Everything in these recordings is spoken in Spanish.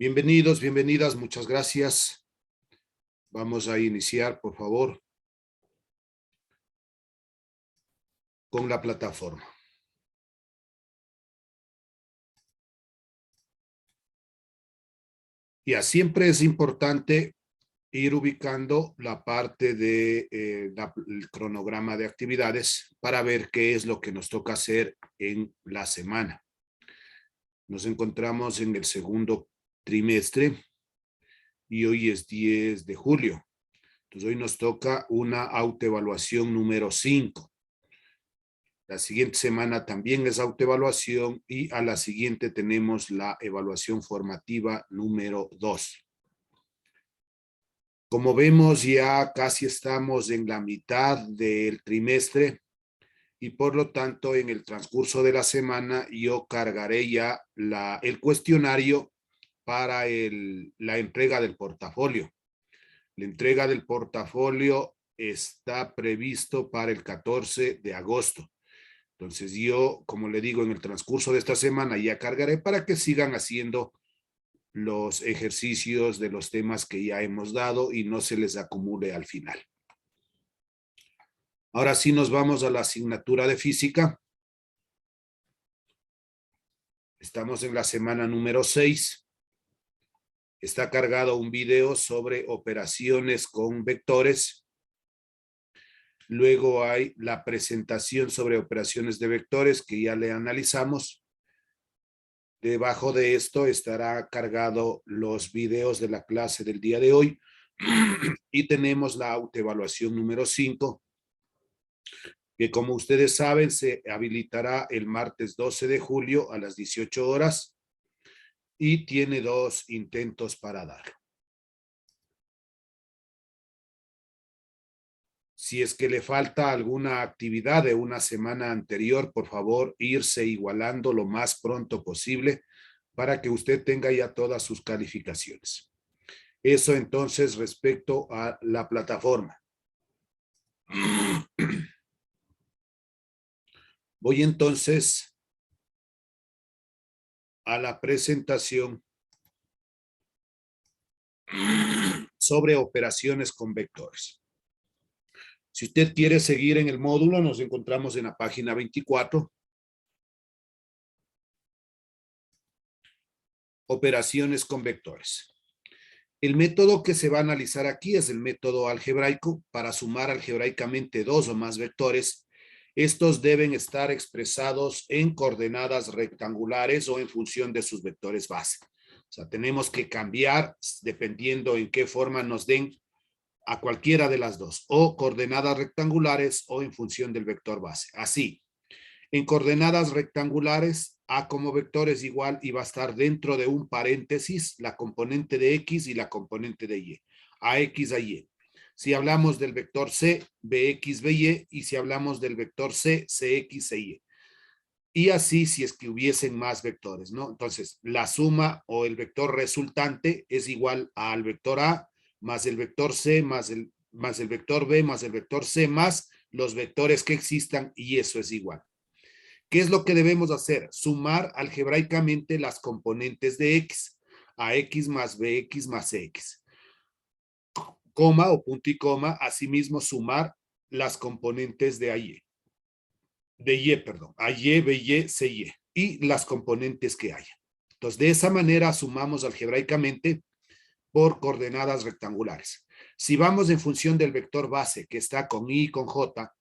Bienvenidos, bienvenidas, muchas gracias. Vamos a iniciar, por favor, con la plataforma. Ya, siempre es importante ir ubicando la parte de el cronograma de actividades para ver qué es lo que nos toca hacer en la semana. Nos encontramos en el segundo trimestre y hoy es 10 de julio. Entonces hoy nos toca una autoevaluación número 5. La siguiente semana también es autoevaluación y a la siguiente tenemos la evaluación formativa número 2. Como vemos, ya casi estamos en la mitad del trimestre y por lo tanto en el transcurso de la semana yo cargaré ya el cuestionario para la entrega del portafolio. La entrega del portafolio está previsto para el 14 de agosto. Entonces yo, como le digo, en el transcurso de esta semana ya cargaré para que sigan haciendo los ejercicios de los temas que ya hemos dado y no se les acumule al final. Ahora sí nos vamos a la asignatura de física. Estamos en la semana número 6. Está cargado un video sobre operaciones con vectores. Luego hay la presentación sobre operaciones de vectores que ya le analizamos. Debajo de esto estará cargado los videos de la clase del día de hoy y tenemos la autoevaluación número 5, que como ustedes saben se habilitará el martes 12 de julio a las 18 horas y tiene 2 intentos para dar. Si es que le falta alguna actividad de una semana anterior, por favor, irse igualando lo más pronto posible para que usted tenga ya todas sus calificaciones. Eso entonces respecto a la plataforma. Voy entonces a la presentación sobre operaciones con vectores. Si usted quiere seguir en el módulo, nos encontramos en la página 24. Operaciones con vectores. El método que se va a analizar aquí es el método algebraico. Para sumar algebraicamente 2 o más vectores, estos deben estar expresados en coordenadas rectangulares o en función de sus vectores base. O sea, tenemos que cambiar dependiendo en qué forma nos den a cualquiera de las dos, o coordenadas rectangulares o en función del vector base. Así, en coordenadas rectangulares, A como vector es igual y va a estar dentro de un paréntesis la componente de X y la componente de Y. AX a Y. Si hablamos del vector C, BX, BY, y si hablamos del vector C, CX, CY. Y así si es que hubiesen más vectores, ¿no? Entonces, la suma o el vector resultante es igual al vector A más el vector C más el vector B más el vector C más los vectores que existan y eso es igual. ¿Qué es lo que debemos hacer? Sumar algebraicamente las componentes de X. AX más BX más CX. Coma o punto y coma, asimismo sumar las componentes de AY. De Y, perdón. AY, BY, CY. Y las componentes que haya. Entonces, de esa manera sumamos algebraicamente por coordenadas rectangulares. Si vamos en función del vector base que está con Y y con J,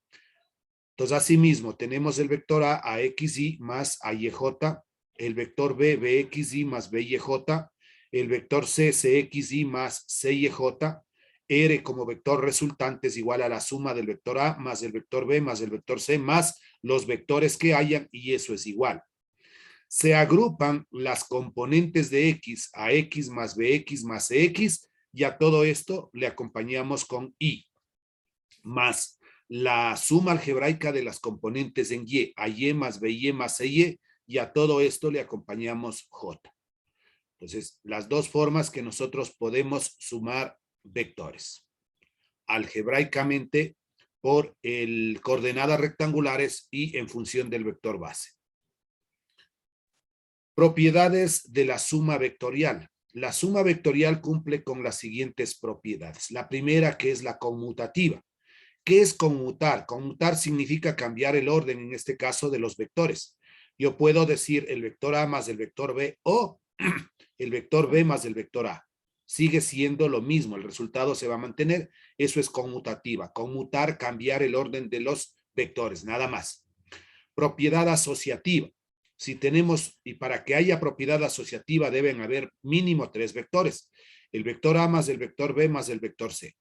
entonces, asimismo, tenemos el vector A, AXY más AYJ, el vector B, BXY más BYJ, el vector C, CXY más CYJ, R como vector resultante es igual a la suma del vector A más el vector B más el vector C más los vectores que hayan y eso es igual. Se agrupan las componentes de X a X más BX más CX y a todo esto le acompañamos con Y más la suma algebraica de las componentes en Y, a Y más BY más CY, y a todo esto le acompañamos J. Entonces, las dos formas que nosotros podemos sumar vectores. Algebraicamente por coordenadas rectangulares y en función del vector base. Propiedades de la suma vectorial. La suma vectorial cumple con las siguientes propiedades. La primera, que es la conmutativa. ¿Qué es conmutar? Conmutar significa cambiar el orden, en este caso, de los vectores. Yo puedo decir el vector A más el vector B o el vector B más el vector A. Sigue siendo lo mismo, el resultado se va a mantener. Eso es conmutativa. Conmutar, cambiar el orden de los vectores, nada más. Propiedad asociativa. Si tenemos, y para que haya propiedad asociativa deben haber mínimo 3 vectores. El vector A más el vector B más el vector C.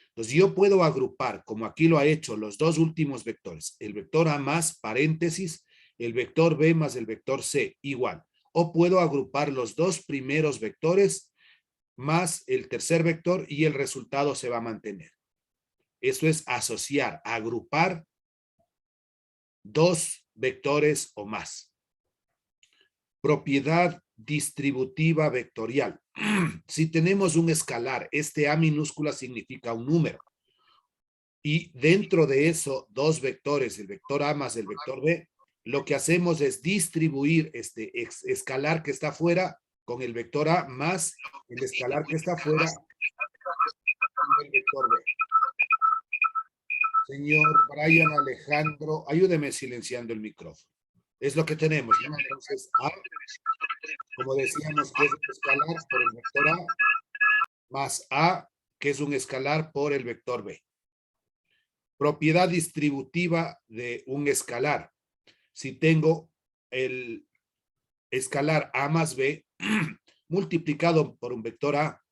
Entonces yo puedo agrupar, como aquí lo ha hecho, los dos últimos vectores. El vector A más paréntesis, el vector B más el vector C, igual. O puedo agrupar los dos primeros vectores más el tercer vector y el resultado se va a mantener. Eso es asociar, agrupar dos vectores o más. Propiedad distributiva vectorial. Si tenemos un escalar, este A minúscula significa un número. Y dentro de eso, dos vectores, el vector A más el vector B, lo que hacemos es distribuir este escalar que está afuera con el vector A más el escalar que está afuera con el vector B. Señor Brian Alejandro, ayúdeme silenciando el micrófono. Es lo que tenemos, ¿no? Entonces, A, como decíamos, que es un escalar por el vector A, más A, que es un escalar por el vector B. Propiedad distributiva de un escalar. Si tengo el escalar A más B multiplicado por un vector A,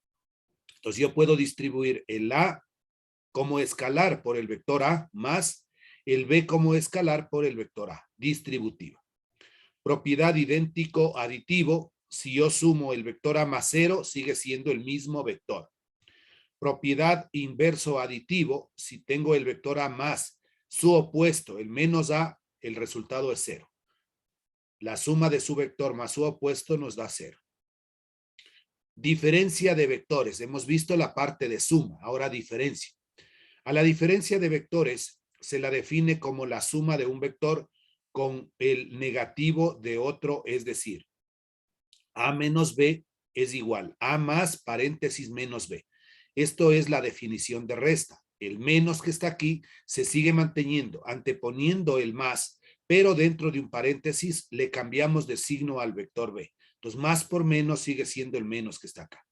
entonces yo puedo distribuir el A como escalar por el vector A más el B como escalar por el vector A, distributiva. Propiedad idéntico aditivo, si yo sumo el vector A más 0, sigue siendo el mismo vector. Propiedad inverso aditivo, si tengo el vector A más su opuesto, el menos A, el resultado es 0. La suma de su vector más su opuesto nos da 0. Diferencia de vectores. Hemos visto la parte de suma, ahora diferencia. A la diferencia de vectores se la define como la suma de un vector con el negativo de otro, es decir, A menos B es igual A más paréntesis menos B. Esto es la definición de resta. El menos que está aquí se sigue manteniendo, anteponiendo el más, pero dentro de un paréntesis le cambiamos de signo al vector B. Entonces, más por menos sigue siendo el menos que está acá.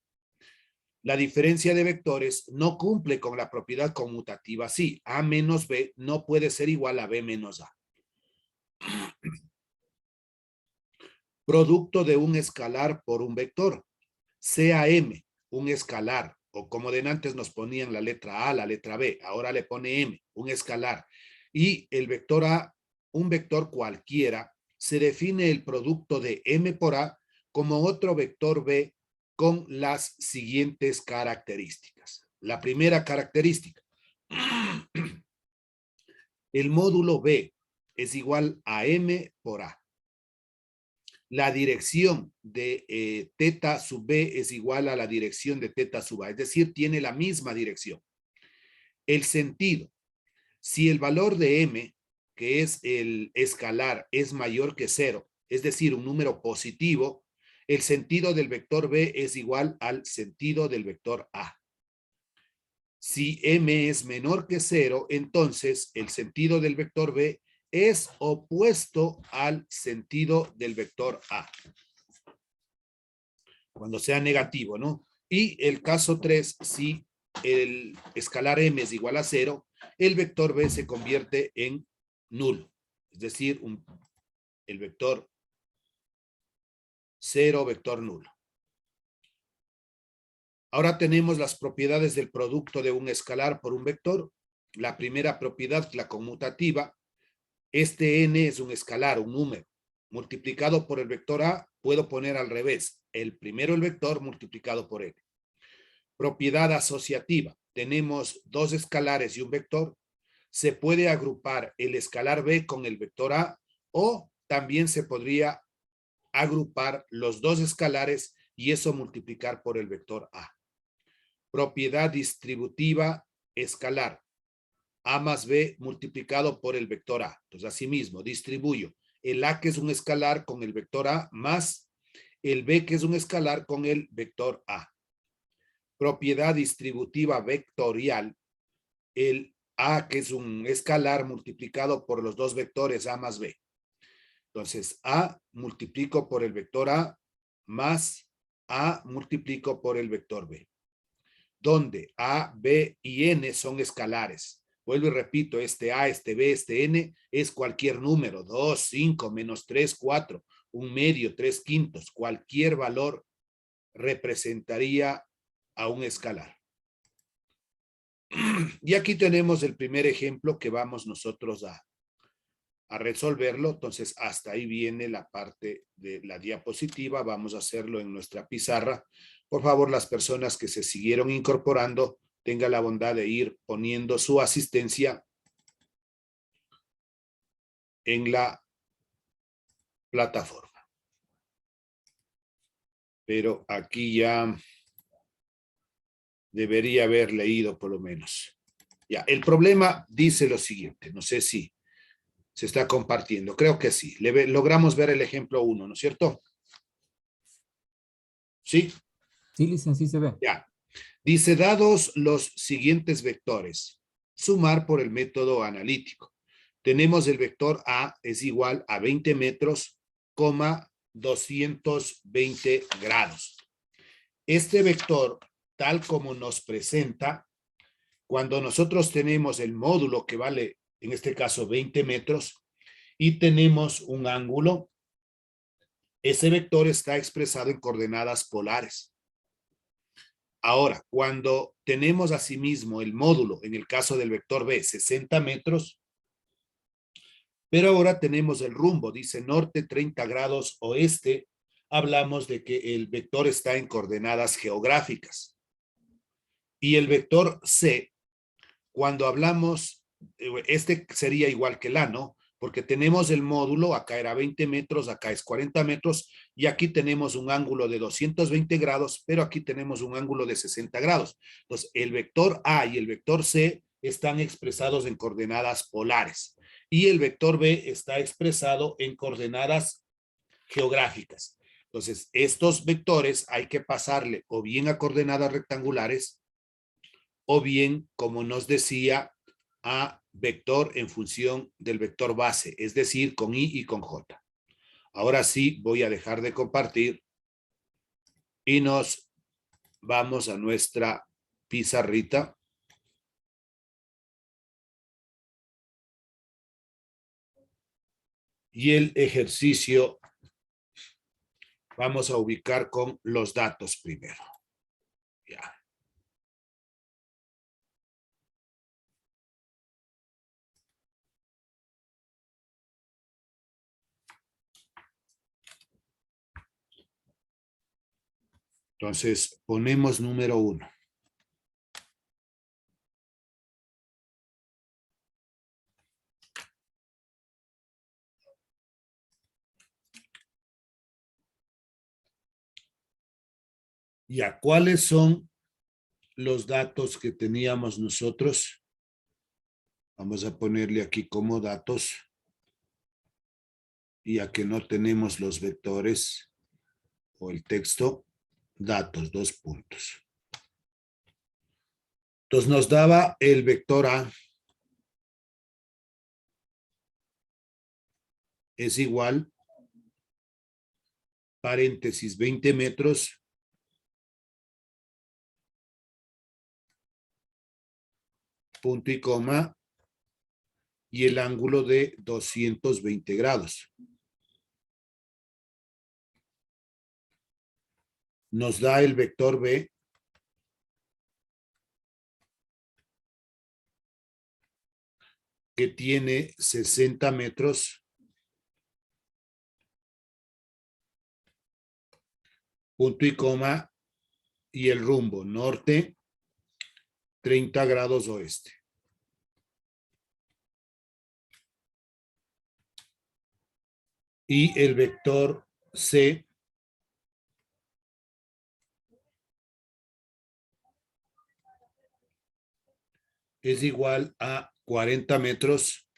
La diferencia de vectores no cumple con la propiedad conmutativa. Sí, A menos B no puede ser igual a B menos A. Producto de un escalar por un vector, sea M un escalar, o como de antes nos ponían la letra A, la letra B, ahora le pone M, un escalar, y el vector A, un vector cualquiera, se define el producto de M por A como otro vector B con las siguientes características. La primera característica, el módulo B es igual a M por A. La dirección de teta sub B es igual a la dirección de teta sub A, es decir, tiene la misma dirección. El sentido, si el valor de M, que es el escalar, es mayor que 0, es decir, un número positivo, el sentido del vector B es igual al sentido del vector A. Si M es menor que 0, entonces el sentido del vector B es opuesto al sentido del vector A. Cuando sea negativo, ¿no? Y el caso 3, si el escalar M es igual a 0, el vector B se convierte en nulo. Es decir, el vector 0, vector nulo. Ahora tenemos las propiedades del producto de un escalar por un vector. La primera propiedad, la conmutativa. Este n es un escalar, un número. Multiplicado por el vector A, puedo poner al revés. El primero el vector multiplicado por n. Propiedad asociativa. Tenemos dos escalares y un vector. Se puede agrupar el escalar B con el vector A o también se podría agrupar los dos escalares y eso multiplicar por el vector A. Propiedad distributiva escalar. A más B multiplicado por el vector A. Entonces, asimismo, distribuyo el A, que es un escalar, con el vector A, más el B, que es un escalar, con el vector A. Propiedad distributiva vectorial, el A, que es un escalar, multiplicado por los dos vectores A más B. Entonces, A multiplico por el vector A más A multiplico por el vector B, donde A, B y N son escalares. Vuelvo y repito, este A, este B, este N es cualquier número, 2, 5, menos 3, 4, un medio, 3 quintos, cualquier valor representaría a un escalar. Y aquí tenemos el primer ejemplo que vamos nosotros a resolverlo. Entonces, hasta ahí viene la parte de la diapositiva. Vamos a hacerlo en nuestra pizarra. Por favor, las personas que se siguieron incorporando, tengan la bondad de ir poniendo su asistencia en la plataforma. Pero aquí ya debería haber leído por lo menos. Ya, el problema dice lo siguiente. No sé si se está compartiendo. Creo que sí. Logramos ver el ejemplo 1, ¿no es cierto? ¿Sí? Sí, licenciado, sí se ve. Ya. Dice, dados los siguientes vectores, sumar por el método analítico. Tenemos el vector A es igual a 20 metros, 220 grados. Este vector, tal como nos presenta, cuando nosotros tenemos el módulo que vale, en este caso, 20 metros, y tenemos un ángulo, ese vector está expresado en coordenadas polares. Ahora, cuando tenemos asimismo el módulo, en el caso del vector B, 60 metros, pero ahora tenemos el rumbo, dice norte 30 grados oeste, hablamos de que el vector está en coordenadas geográficas. Y el vector C, cuando hablamos, este sería igual que el A, ¿no? Porque tenemos el módulo, acá era 20 metros, acá es 40 metros, y aquí tenemos un ángulo de 220 grados, pero aquí tenemos un ángulo de 60 grados. Entonces, el vector A y el vector C están expresados en coordenadas polares, y el vector B está expresado en coordenadas geográficas. Entonces, estos vectores hay que pasarle o bien a coordenadas rectangulares, o bien, como nos decía, a vector en función del vector base, es decir, con I y con J. Ahora sí, voy a dejar de compartir y nos vamos a nuestra pizarrita. Y el ejercicio vamos a ubicar con los datos primero. Ya. Entonces, ponemos número 1. Ya, ¿cuáles son los datos que teníamos nosotros? Vamos a ponerle aquí como datos, ya que no tenemos los vectores o el texto, datos, 2 puntos. Entonces nos daba el vector A es igual, paréntesis, 20 metros, punto y coma, y el ángulo de 220 grados. Nos da el vector B, que tiene 60 metros, punto y coma, y el rumbo norte, 30 grados oeste. Y el vector C es igual a 40 metros,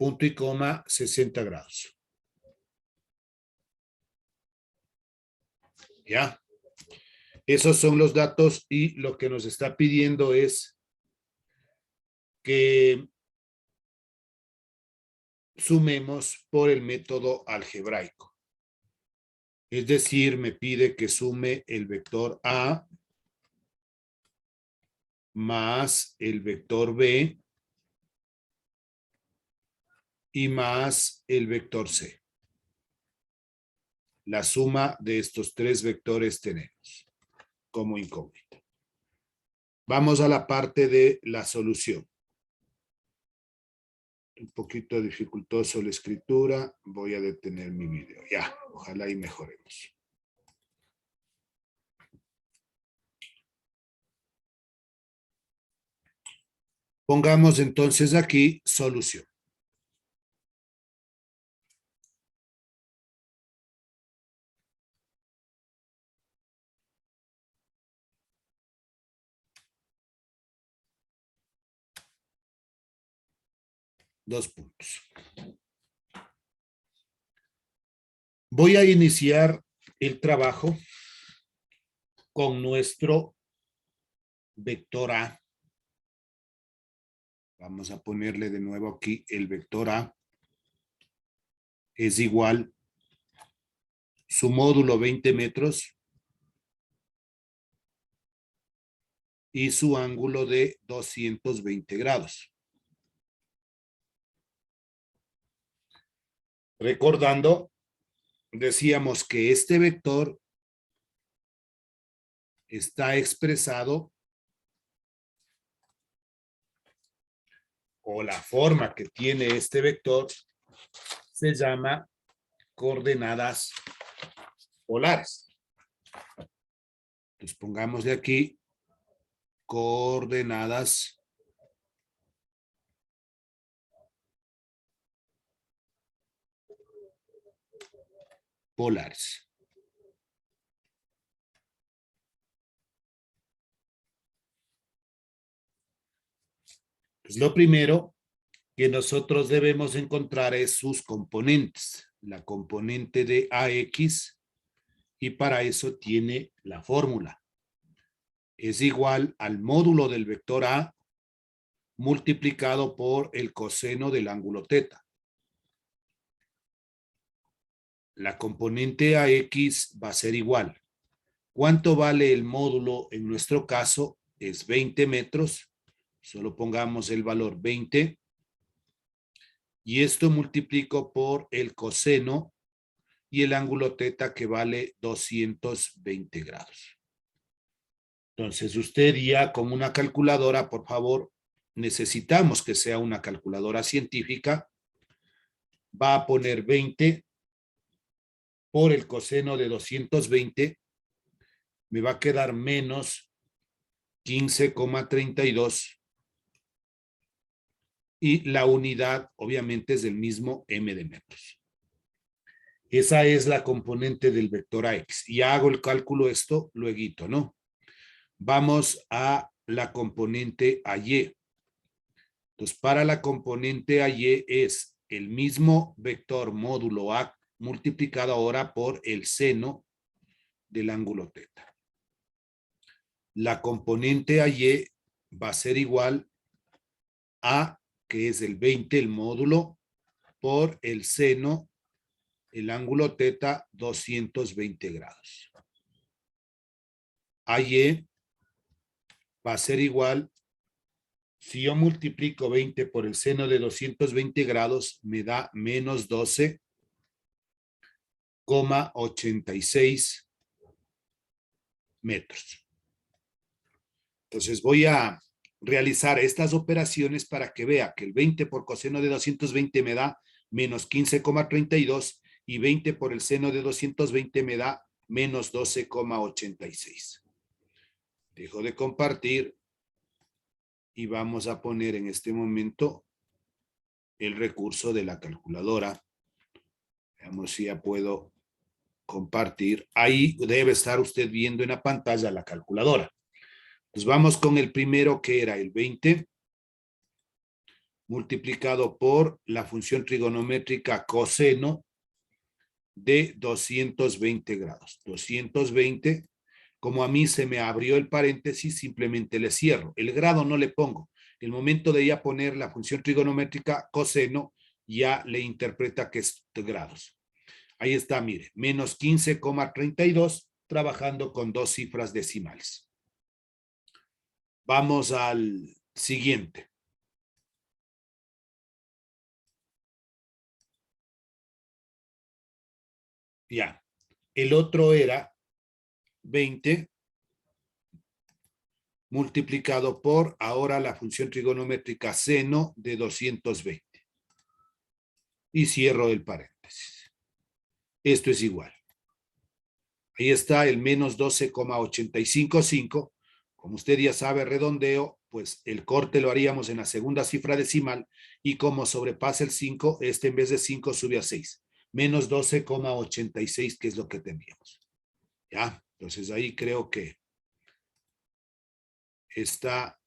punto y coma, 60 grados. ¿Ya? Esos son los datos y lo que nos está pidiendo es que sumemos por el método algebraico. Es decir, me pide que sume el vector A más el vector B y más el vector C. La suma de estos tres vectores tenemos como incógnita. Vamos a la parte de la solución. Un poquito dificultoso la escritura. Voy a detener mi video. Ya, ojalá y mejoremos. Pongamos entonces aquí solución. Dos puntos. Voy a iniciar el trabajo con nuestro vector A. Vamos a ponerle de nuevo aquí el vector A. Es igual su módulo 20 metros y su ángulo de 220 grados. Recordando, decíamos que este vector está expresado, o la forma que tiene este vector se llama coordenadas polares. Entonces pongamos de aquí coordenadas polares. Pues lo primero que nosotros debemos encontrar es sus componentes, la componente de AX, y para eso tiene la fórmula. Es igual al módulo del vector A multiplicado por el coseno del ángulo teta. La componente AX va a ser igual. ¿Cuánto vale el módulo? En nuestro caso es 20 metros. Solo pongamos el valor 20. Y esto multiplico por el coseno y el ángulo teta que vale 220 grados. Entonces usted ya con una calculadora, por favor, necesitamos que sea una calculadora científica, va a poner 20 por el coseno de 220, me va a quedar menos 15,32 y la unidad obviamente es del mismo m de metros. Esa es la componente del vector AX. Y hago el cálculo esto luego, ¿no? Vamos a la componente AY. Entonces, para la componente AY es el mismo vector módulo A multiplicado ahora por el seno del ángulo teta. La componente AY va a ser igual a, que es el 20, el módulo, por el seno, el ángulo teta, 220 grados. AY va a ser igual, si yo multiplico 20 por el seno de 220 grados, me da menos 12,86 metros. Entonces voy a realizar estas operaciones para que vea que el 20 por coseno de 220 me da menos 15,32 y 20 por el seno de 220 me da menos 12,86. Dejo de compartir y vamos a poner en este momento el recurso de la calculadora. Veamos si ya puedo compartir. Ahí debe estar usted viendo en la pantalla la calculadora. Pues vamos con el primero que era el 20 multiplicado por la función trigonométrica coseno de 220 grados. 220, como a mí se me abrió el paréntesis, simplemente le cierro. El grado no le pongo. El momento de ya poner la función trigonométrica coseno, ya le interpreta que es grados. Ahí está, mire, menos 15,32, trabajando con dos cifras decimales. Vamos al siguiente. Ya. El otro era 20 multiplicado por ahora la función trigonométrica seno de 220. Y cierro el paréntesis. Esto es igual. Ahí está el menos 12,855. Como usted ya sabe, redondeo, pues el corte lo haríamos en la segunda cifra decimal y como sobrepasa el 5, este en vez de 5 sube a 6. Menos 12,86, que es lo que tendríamos. ¿Ya? Entonces ahí creo que está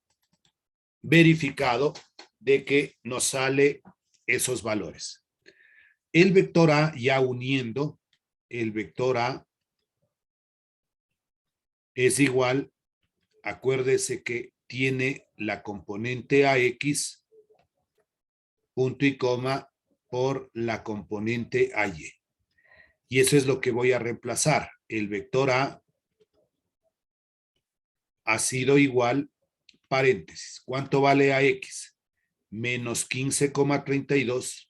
verificado de que nos sale esos valores. El vector A, ya uniendo, el vector A es igual, acuérdese que tiene la componente AX, punto y coma, por la componente AY. Y eso es lo que voy a reemplazar. El vector A ha sido igual, paréntesis. ¿Cuánto vale AX? Menos 15,32,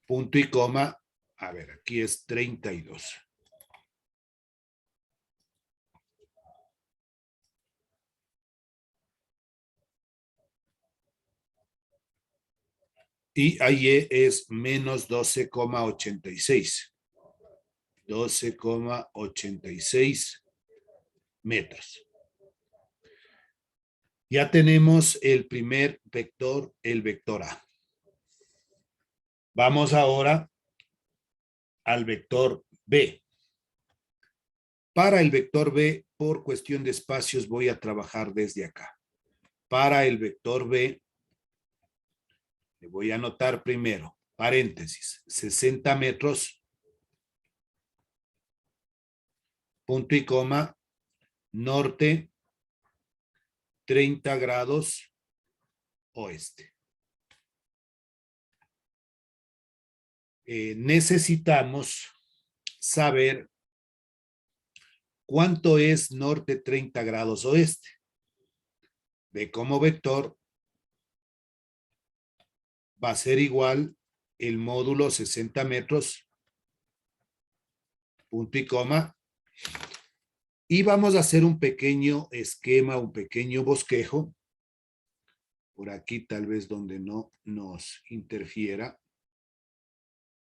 punto y coma, a ver, aquí es 32. Y AY es menos 12,86. 12,86 metros. Ya tenemos el primer vector, el vector A. Vamos ahora al vector B. Para el vector B, por cuestión de espacios, voy a trabajar desde acá. Para el vector B, le voy a anotar primero, paréntesis, 60 metros, punto y coma, norte, 30 grados, oeste. Necesitamos saber cuánto es norte 30 grados oeste. B como vector va a ser igual el módulo 60 metros, punto y coma. Y vamos a hacer un pequeño esquema, un pequeño bosquejo. Por aquí tal vez donde no nos interfiera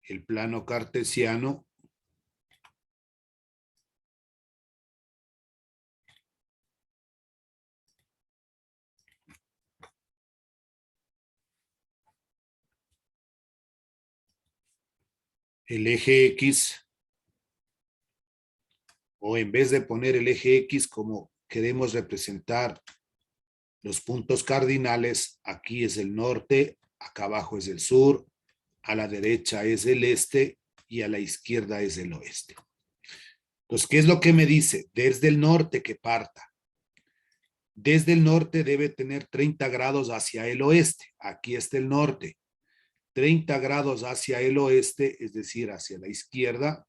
el plano cartesiano. El eje X, o en vez de poner el eje X como queremos representar los puntos cardinales, aquí es el norte, acá abajo es el sur, a la derecha es el este y a la izquierda es el oeste. Entonces, ¿qué es lo que me dice? Desde el norte que parta. Desde el norte debe tener 30 grados hacia el oeste. Aquí está el norte. 30 grados hacia el oeste, es decir, hacia la izquierda.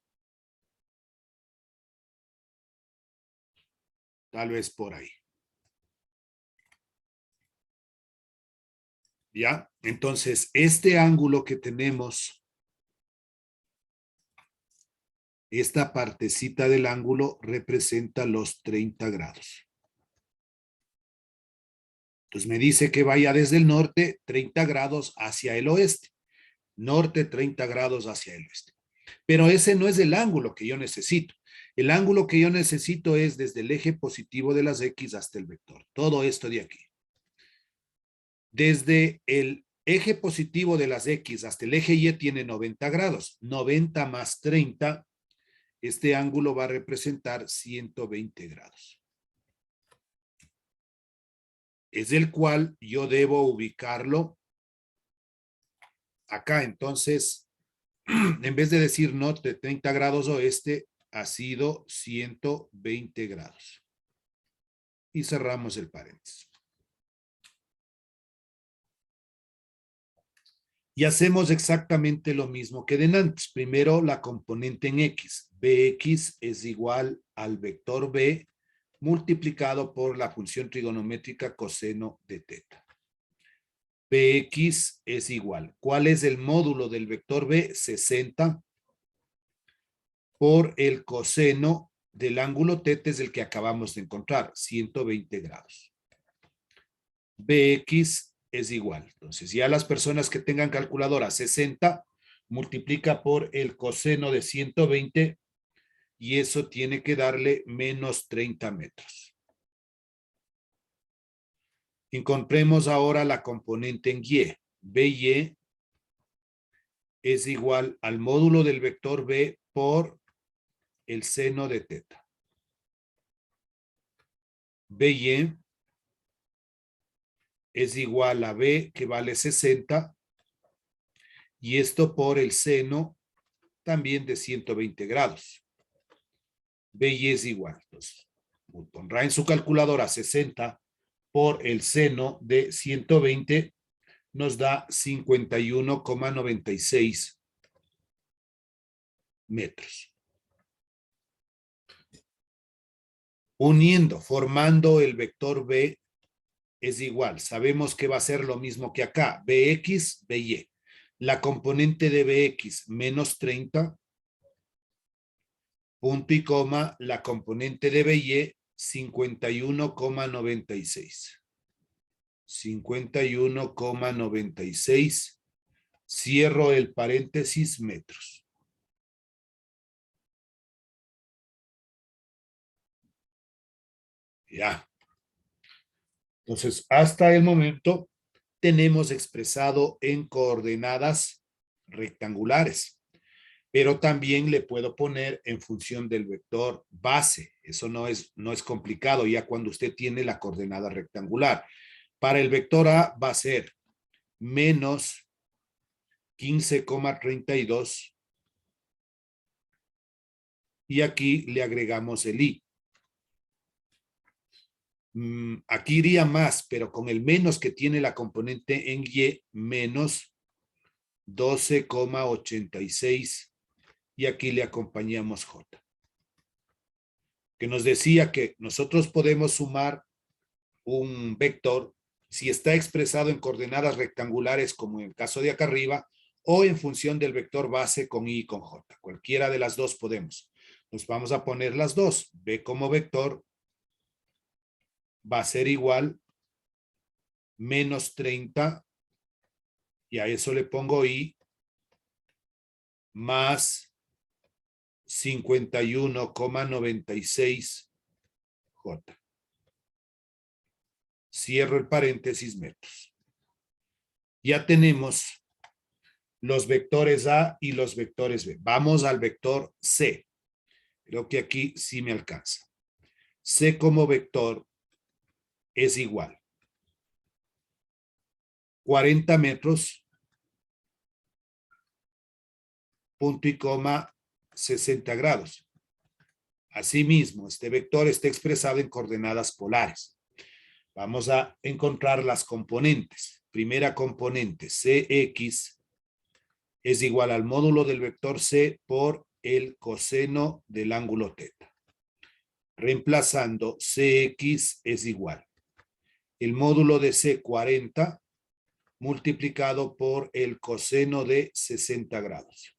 Tal vez por ahí. ¿Ya? Entonces, este ángulo que tenemos, esta partecita del ángulo representa los 30 grados. Entonces me dice que vaya desde el norte 30 grados hacia el oeste. Norte 30 grados hacia el oeste. Pero ese no es el ángulo que yo necesito. El ángulo que yo necesito es desde el eje positivo de las X hasta el vector. Todo esto de aquí. Desde el eje positivo de las X hasta el eje Y tiene 90 grados. 90 más 30, este ángulo va a representar 120 grados. es el cual yo debo ubicarlo acá. Entonces, en vez de decir norte 30 grados oeste, ha sido 120 grados. Y cerramos el paréntesis. Y hacemos exactamente lo mismo que de antes. Primero la componente en X. Bx es igual al vector B multiplicado por la función trigonométrica coseno de teta. Bx es igual. ¿Cuál es el módulo del vector B? 60 por el coseno del ángulo teta, es el que acabamos de encontrar, 120 grados. Bx es igual. Entonces, ya las personas que tengan calculadora 60 multiplica por el coseno de 120 y eso tiene que darle menos 30 metros. Encontremos ahora la componente en Y. By es igual al módulo del vector B por el seno de teta. By es igual a B, que vale 60, y esto por el seno también de 120 grados. By es igual. Entonces, pondrá en su calculadora 60 por el seno de 120, nos da 51,96 metros. Uniendo, formando el vector B es igual. Sabemos que va a ser lo mismo que acá. Bx, By. La componente de Bx menos 30, punto y coma, la componente de By 51,96. 51,96. Cierro el paréntesis, metros. Ya. Entonces, hasta el momento tenemos expresado en coordenadas rectangulares, pero también le puedo poner en función del vector base. Eso no es complicado ya cuando usted tiene la coordenada rectangular. Para el vector A va a ser menos 15,32 y aquí le agregamos el I. Aquí iría más, pero con el menos que tiene la componente en Y, menos 12,86 y aquí le acompañamos J. Que nos decía que nosotros podemos sumar un vector si está expresado en coordenadas rectangulares, como en el caso de acá arriba, o en función del vector base con I y con J. Cualquiera de las dos podemos. Nos vamos a poner las dos. B como vector va a ser igual menos 30 y a eso le pongo I más 51,96 J. Cierro el paréntesis, metros. Ya tenemos los vectores A y los vectores B. Vamos al vector C. Creo que aquí sí me alcanza. C como vector es igual 40 metros, punto y coma, 60 grados. Asimismo, este vector está expresado en coordenadas polares. Vamos a encontrar las componentes. Primera componente, Cx es igual al módulo del vector C por el coseno del ángulo teta. Reemplazando, Cx es igual el módulo de C, 40, multiplicado por el coseno de 60 grados.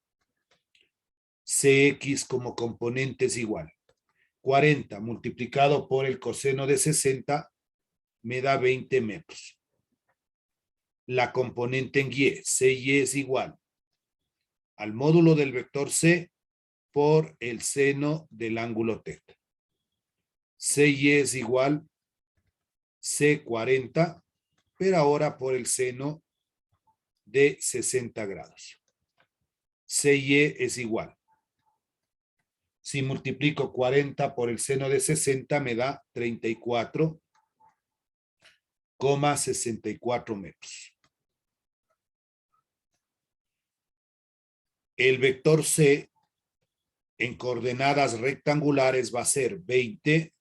Cx como componente es igual 40 multiplicado por el coseno de 60 me da 20 metros. La componente en Y, Cy es igual al módulo del vector C por el seno del ángulo teta. Cy es igual C40, pero ahora por el seno de 60 grados. Cy es igual. Si multiplico 40 por el seno de 60 me da 34 64 metros. El vector C en coordenadas rectangulares va a ser 20,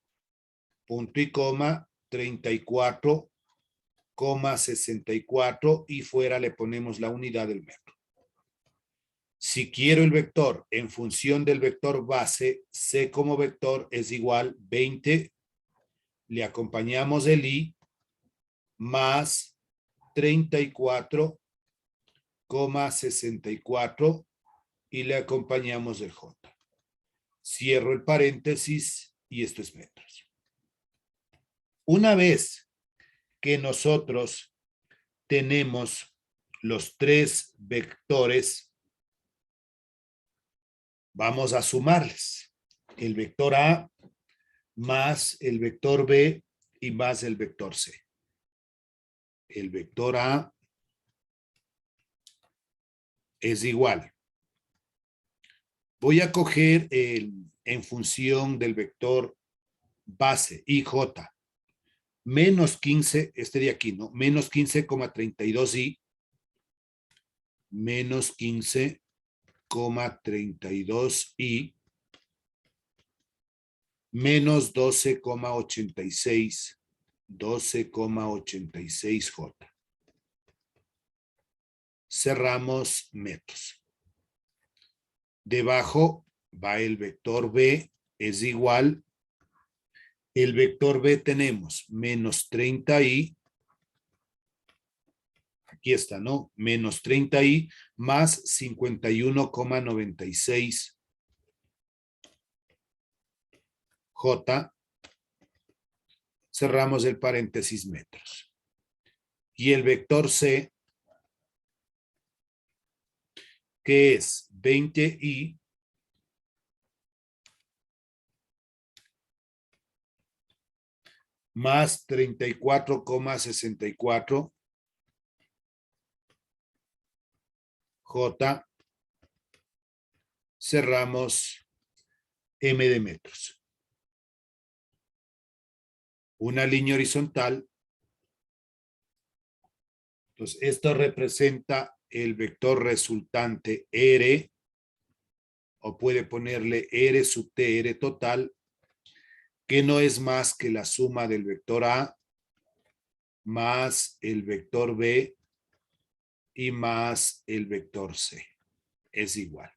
punto y coma, 34,64 y fuera le ponemos la unidad del metro. Si quiero el vector en función del vector base, C como vector es igual 20, le acompañamos el I, más 34,64 y le acompañamos el J. Cierro el paréntesis y esto es metros. Una vez que nosotros tenemos los tres vectores, vamos a sumarles el vector A más el vector B y más el vector C. El vector A es igual. Voy a coger en función del vector base, IJ, menos 15, este de aquí, ¿no? Menos 15,32i, menos 15,32i, menos 12,86, 12,86j. Cerramos metros. Debajo va el vector B, es igual. El vector B tenemos menos 30i, aquí está, ¿no? Menos 30i más 51,96 J. Cerramos el paréntesis metros. Y el vector C, que es 20i más 34,64 J, cerramos M de metros. Una línea horizontal. Entonces, esto representa el vector resultante R, o puede ponerle R sub T, R total, que no es más que la suma del vector A más el vector B y más el vector C. Es igual.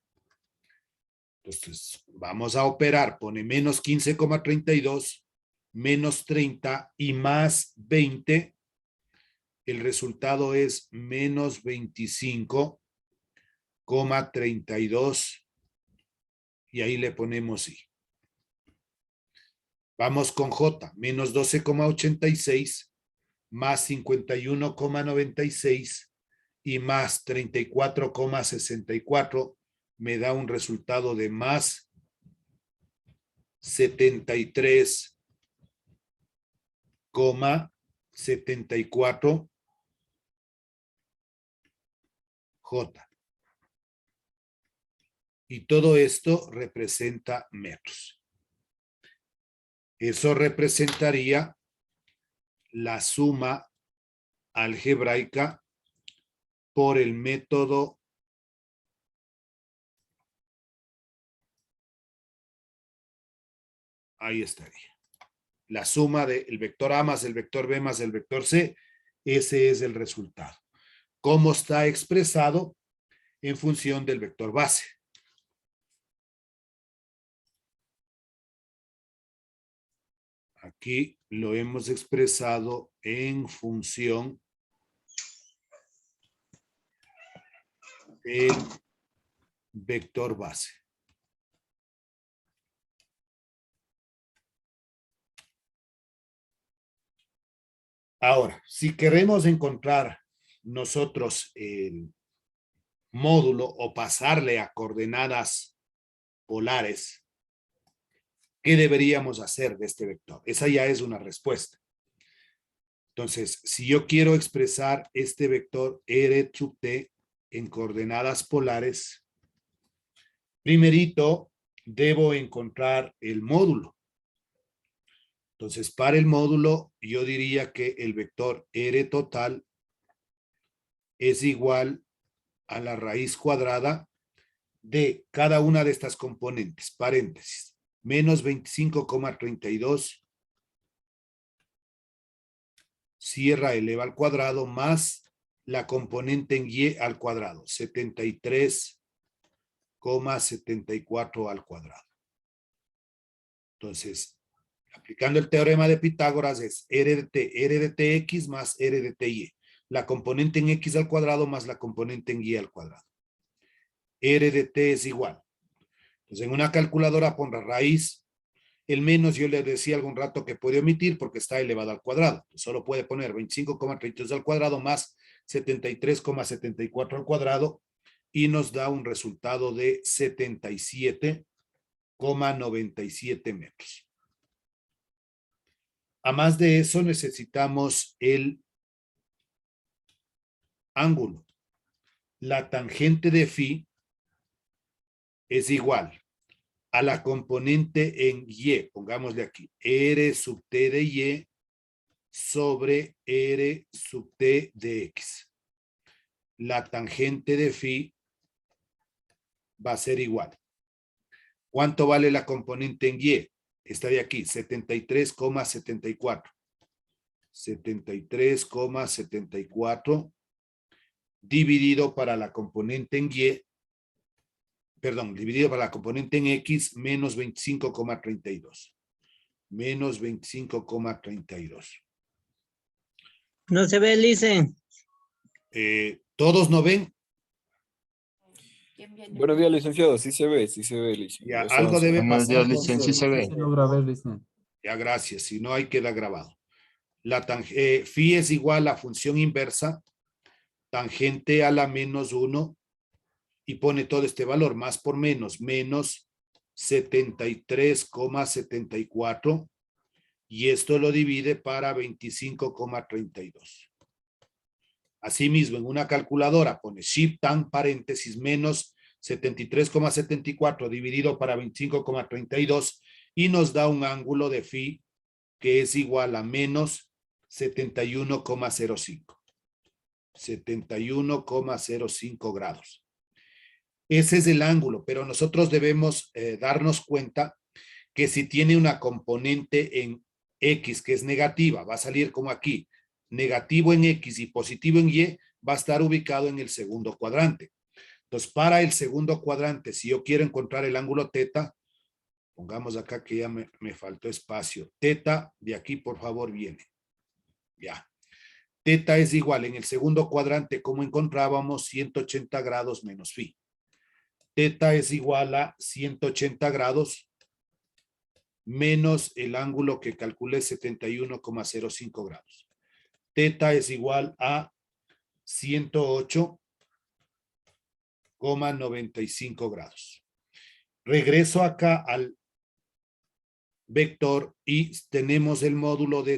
Entonces, vamos a operar. Pone menos 15,32, menos 30 y más 20. El resultado es menos 25,32 y ahí le ponemos I. Vamos con J, menos 12,86 más 51,96 y más 34,64 me da un resultado de más 73,74 J. Y todo esto representa metros. Eso representaría la suma algebraica por el método ahí estaría. La suma del vector A más el vector B más el vector C, ese es el resultado. ¿Cómo está expresado? En función del vector base. Aquí lo hemos expresado en función del vector base. Ahora, si queremos encontrar nosotros el módulo o pasarle a coordenadas polares, ¿qué deberíamos hacer de este vector? Esa ya es una respuesta. Entonces, si yo quiero expresar este vector R sub T en coordenadas polares, primerito debo encontrar el módulo. Entonces, para el módulo, yo diría que el vector R total es igual a la raíz cuadrada de cada una de estas componentes, paréntesis, menos 25,32, cierra, eleva al cuadrado, más la componente en Y al cuadrado, 73,74 al cuadrado. Entonces, aplicando el teorema de Pitágoras es R de Tx más R de Ty. La componente en X al cuadrado más la componente en Y al cuadrado. R de T es igual. Entonces, en una calculadora pondrá raíz. El menos yo le decía algún rato que puede omitir porque está elevado al cuadrado. Solo puede poner 25,32 al cuadrado más 73,74 al cuadrado y nos da un resultado de 77,97 metros. A más de eso necesitamos el ángulo. La tangente de phi es igual a la componente en Y, pongámosle aquí, R sub T de Y sobre R sub T de X. La tangente de phi va a ser igual. ¿Cuánto vale la componente en Y? Está de aquí, 73,74. 73,74 dividido para la componente en Y, perdón, dividido para la componente en X, menos 25,32. Menos 25,32. No se ve, Lice. ¿Todos no ven? Buenos días, licenciado. Sí se ve, licenciado. Ya, Eso algo debe Buenos pasar. días, licenciado. Sí se ve. Se logra ver, licenciado. Ya, gracias. Si no, ahí queda grabado. La phi es igual a función inversa, tangente a la menos 1, y pone todo este valor, más por menos, menos 73,74, y esto lo divide para 25,32. Asimismo, en una calculadora pone shift tan paréntesis menos 73,74 dividido para 25,32 y nos da un ángulo de phi que es igual a menos 71,05. 71,05 grados. Ese es el ángulo, pero nosotros debemos darnos cuenta que si tiene una componente en X que es negativa, va a salir como aquí, negativo en X y positivo en Y, va a estar ubicado en el segundo cuadrante. Entonces, para el segundo cuadrante, si yo quiero encontrar el ángulo teta, pongamos acá que ya me faltó espacio. Teta, de aquí por favor viene. Ya. Teta es igual, en el segundo cuadrante, como encontrábamos, 180 grados menos phi. Teta es igual a 180 grados menos el ángulo que calculé, 71,05 grados. Teta es igual a 108,95 grados. Regreso acá al vector y tenemos el módulo de